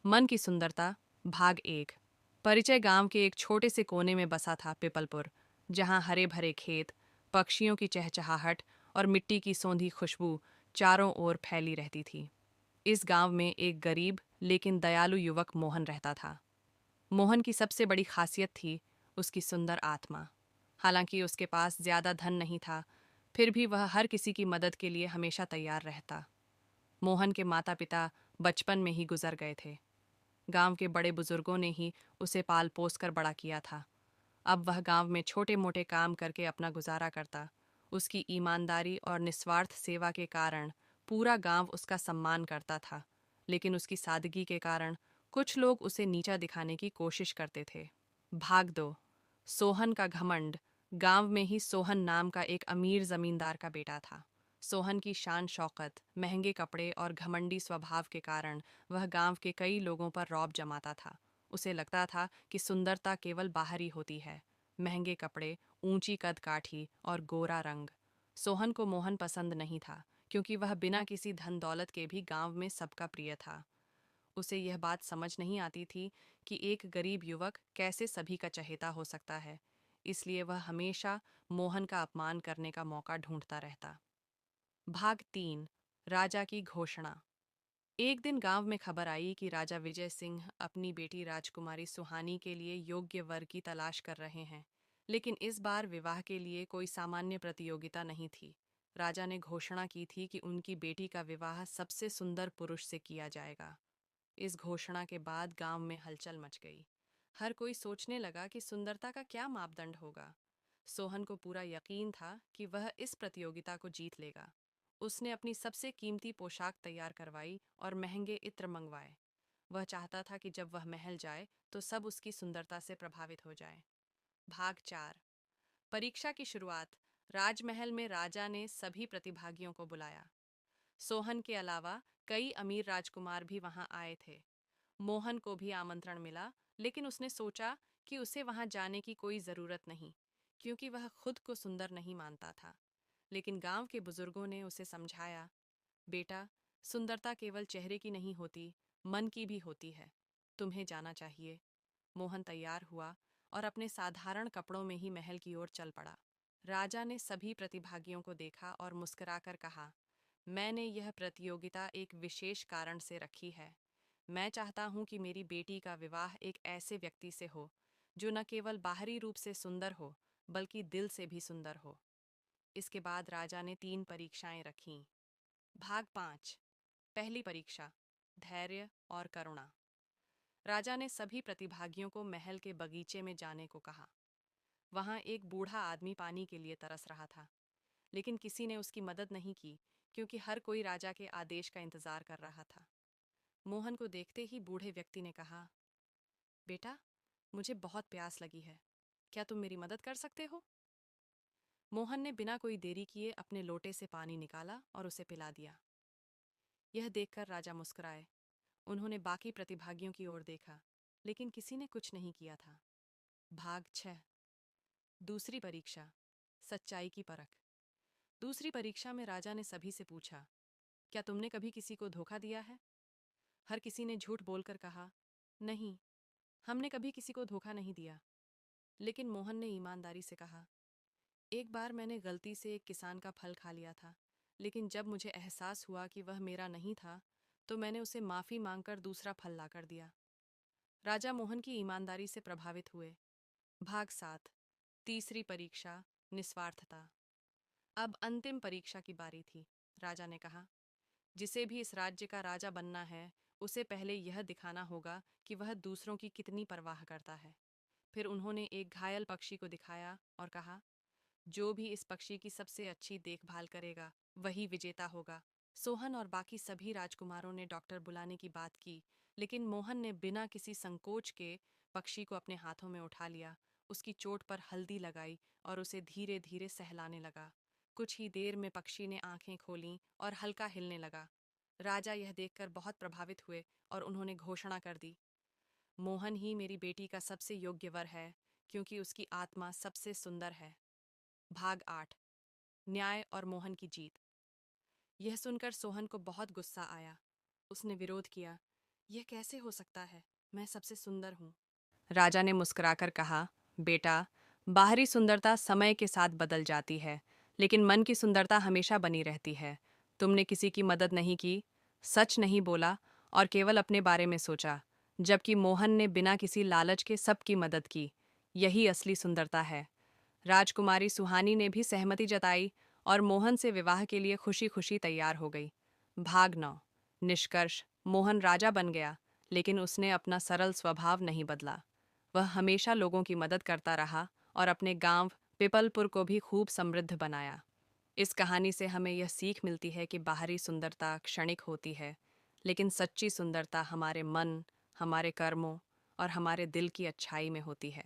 मन की सुंदरता भाग एक। परिचय। गांव के एक छोटे से कोने में बसा था पिपलपुर, जहां हरे भरे खेत, पक्षियों की चहचहाहट और मिट्टी की सौंधी खुशबू चारों ओर फैली रहती थी। इस गांव में एक गरीब लेकिन दयालु युवक मोहन रहता था। मोहन की सबसे बड़ी खासियत थी उसकी सुंदर आत्मा। हालांकि उसके पास ज्यादा धन नहीं था, फिर भी वह हर किसी की मदद के लिए हमेशा तैयार रहता। मोहन के माता पिता बचपन में ही गुजर गए थे। गांव के बड़े बुजुर्गों ने ही उसे पाल पोस कर बड़ा किया था। अब वह गांव में छोटे मोटे काम करके अपना गुजारा करता। उसकी ईमानदारी और निस्वार्थ सेवा के कारण पूरा गांव उसका सम्मान करता था, लेकिन उसकी सादगी के कारण कुछ लोग उसे नीचा दिखाने की कोशिश करते थे। भाग दो। सोहन का घमंड। गांव में ही सोहन नाम का एक अमीर जमींदार का बेटा था। सोहन की शान शौकत, महंगे कपड़े और घमंडी स्वभाव के कारण वह गांव के कई लोगों पर रौब जमाता था। उसे लगता था कि सुंदरता केवल बाहरी होती है। महंगे कपड़े, ऊंची कद काठी और गोरा रंग। सोहन को मोहन पसंद नहीं था, क्योंकि वह बिना किसी धन दौलत के भी गांव में सबका प्रिय था। उसे यह बात समझ नहीं आती थी कि एक गरीब युवक कैसे सभी का चहेता हो सकता है। इसलिए वह हमेशा मोहन का अपमान करने का मौका ढूंढता रहता। भाग तीन। राजा की घोषणा। एक दिन गांव में खबर आई कि राजा विजय सिंह अपनी बेटी राजकुमारी सुहानी के लिए योग्य वर की तलाश कर रहे हैं। लेकिन इस बार विवाह के लिए कोई सामान्य प्रतियोगिता नहीं थी। राजा ने घोषणा की थी कि उनकी बेटी का विवाह सबसे सुंदर पुरुष से किया जाएगा। इस घोषणा के बाद गांव में हलचल मच गई। हर कोई सोचने लगा कि सुंदरता का क्या मापदंड होगा। सोहन को पूरा यकीन था कि वह इस प्रतियोगिता को जीत लेगा। उसने अपनी सबसे कीमती पोशाक तैयार करवाई और महंगे इत्र मंगवाए। वह चाहता था कि जब वह महल जाए तो सब उसकी सुंदरता से प्रभावित हो जाए। भाग चार। परीक्षा की शुरुआत। राजमहल में राजा ने सभी प्रतिभागियों को बुलाया। सोहन के अलावा कई अमीर राजकुमार भी वहां आए थे। मोहन को भी आमंत्रण मिला, लेकिन उसने सोचा कि उसे वहां जाने की कोई जरूरत नहीं, क्योंकि वह खुद को सुंदर नहीं मानता था। लेकिन गांव के बुजुर्गों ने उसे समझाया, बेटा, सुंदरता केवल चेहरे की नहीं होती, मन की भी होती है। तुम्हें जाना चाहिए। मोहन तैयार हुआ और अपने साधारण कपड़ों में ही महल की ओर चल पड़ा। राजा ने सभी प्रतिभागियों को देखा और मुस्कुराकर कहा, मैंने यह प्रतियोगिता एक विशेष कारण से रखी है। मैं चाहता हूं कि मेरी बेटी का विवाह एक ऐसे व्यक्ति से हो जो न केवल बाहरी रूप से सुंदर हो, बल्कि दिल से भी सुंदर हो। इसके बाद राजा ने 3 परीक्षाएं रखीं। भाग 5। पहली परीक्षा। धैर्य और करुणा। राजा ने सभी प्रतिभागियों को महल के बगीचे में जाने को कहा। वहां एक बूढ़ा आदमी पानी के लिए तरस रहा था, लेकिन किसी ने उसकी मदद नहीं की, क्योंकि हर कोई राजा के आदेश का इंतजार कर रहा था। मोहन को देखते ही बूढ़े व्यक्ति ने कहा, बेटा, मुझे बहुत प्यास लगी है। क्या तुम मेरी मदद कर सकते हो? मोहन ने बिना कोई देरी किए अपने लोटे से पानी निकाला और उसे पिला दिया। यह देखकर राजा मुस्कुराए। उन्होंने बाकी प्रतिभागियों की ओर देखा, लेकिन किसी ने कुछ नहीं किया था। भाग 6। दूसरी परीक्षा। सच्चाई की परख। दूसरी परीक्षा में राजा ने सभी से पूछा, क्या तुमने कभी किसी को धोखा दिया है? हर किसी ने झूठ बोलकर कहा, नहीं, हमने कभी किसी को धोखा नहीं दिया। लेकिन मोहन ने ईमानदारी से कहा, एक बार मैंने गलती से एक किसान का फल खा लिया था, लेकिन जब मुझे एहसास हुआ कि वह मेरा नहीं था, तो मैंने उसे माफी मांगकर दूसरा फल लाकर दिया। राजा मोहन की ईमानदारी से प्रभावित हुए। भाग 7। तीसरी परीक्षा। निस्वार्थता। अब अंतिम परीक्षा की बारी थी। राजा ने कहा, जिसे भी इस राज्य का राजा बनना है, उसे पहले यह दिखाना होगा कि वह दूसरों की कितनी परवाह करता है। फिर उन्होंने एक घायल पक्षी को दिखाया और कहा, जो भी इस पक्षी की सबसे अच्छी देखभाल करेगा, वही विजेता होगा। सोहन और बाकी सभी राजकुमारों ने डॉक्टर बुलाने की बात की, लेकिन मोहन ने बिना किसी संकोच के पक्षी को अपने हाथों में उठा लिया, उसकी चोट पर हल्दी लगाई और उसे धीरे धीरे सहलाने लगा। कुछ ही देर में पक्षी ने आंखें खोलीं और हल्का हिलने लगा। राजा यह देखकर बहुत प्रभावित हुए और उन्होंने घोषणा कर दी, मोहन ही मेरी बेटी का सबसे योग्य वर है, क्योंकि उसकी आत्मा सबसे सुंदर है। भाग 8। न्याय और मोहन की जीत। यह सुनकर सोहन को बहुत गुस्सा आया। उसने विरोध किया, यह कैसे हो सकता है? मैं सबसे सुंदर हूँ। राजा ने मुस्कुराकर कहा, बेटा, बाहरी सुंदरता समय के साथ बदल जाती है, लेकिन मन की सुंदरता हमेशा बनी रहती है। तुमने किसी की मदद नहीं की, सच नहीं बोला और केवल अपने बारे में सोचा, जबकि मोहन ने बिना किसी लालच के सबकी मदद की। यही असली सुंदरता है। राजकुमारी सुहानी ने भी सहमति जताई और मोहन से विवाह के लिए खुशी खुशी तैयार हो गई। भाग 9। निष्कर्ष, मोहन राजा बन गया, लेकिन उसने अपना सरल स्वभाव नहीं बदला। वह हमेशा लोगों की मदद करता रहा और अपने गांव पिपलपुर को भी खूब समृद्ध बनाया। इस कहानी से हमें यह सीख मिलती है कि बाहरी सुंदरता क्षणिक होती है, लेकिन सच्ची सुंदरता हमारे मन, हमारे कर्मों और हमारे दिल की अच्छाई में होती है।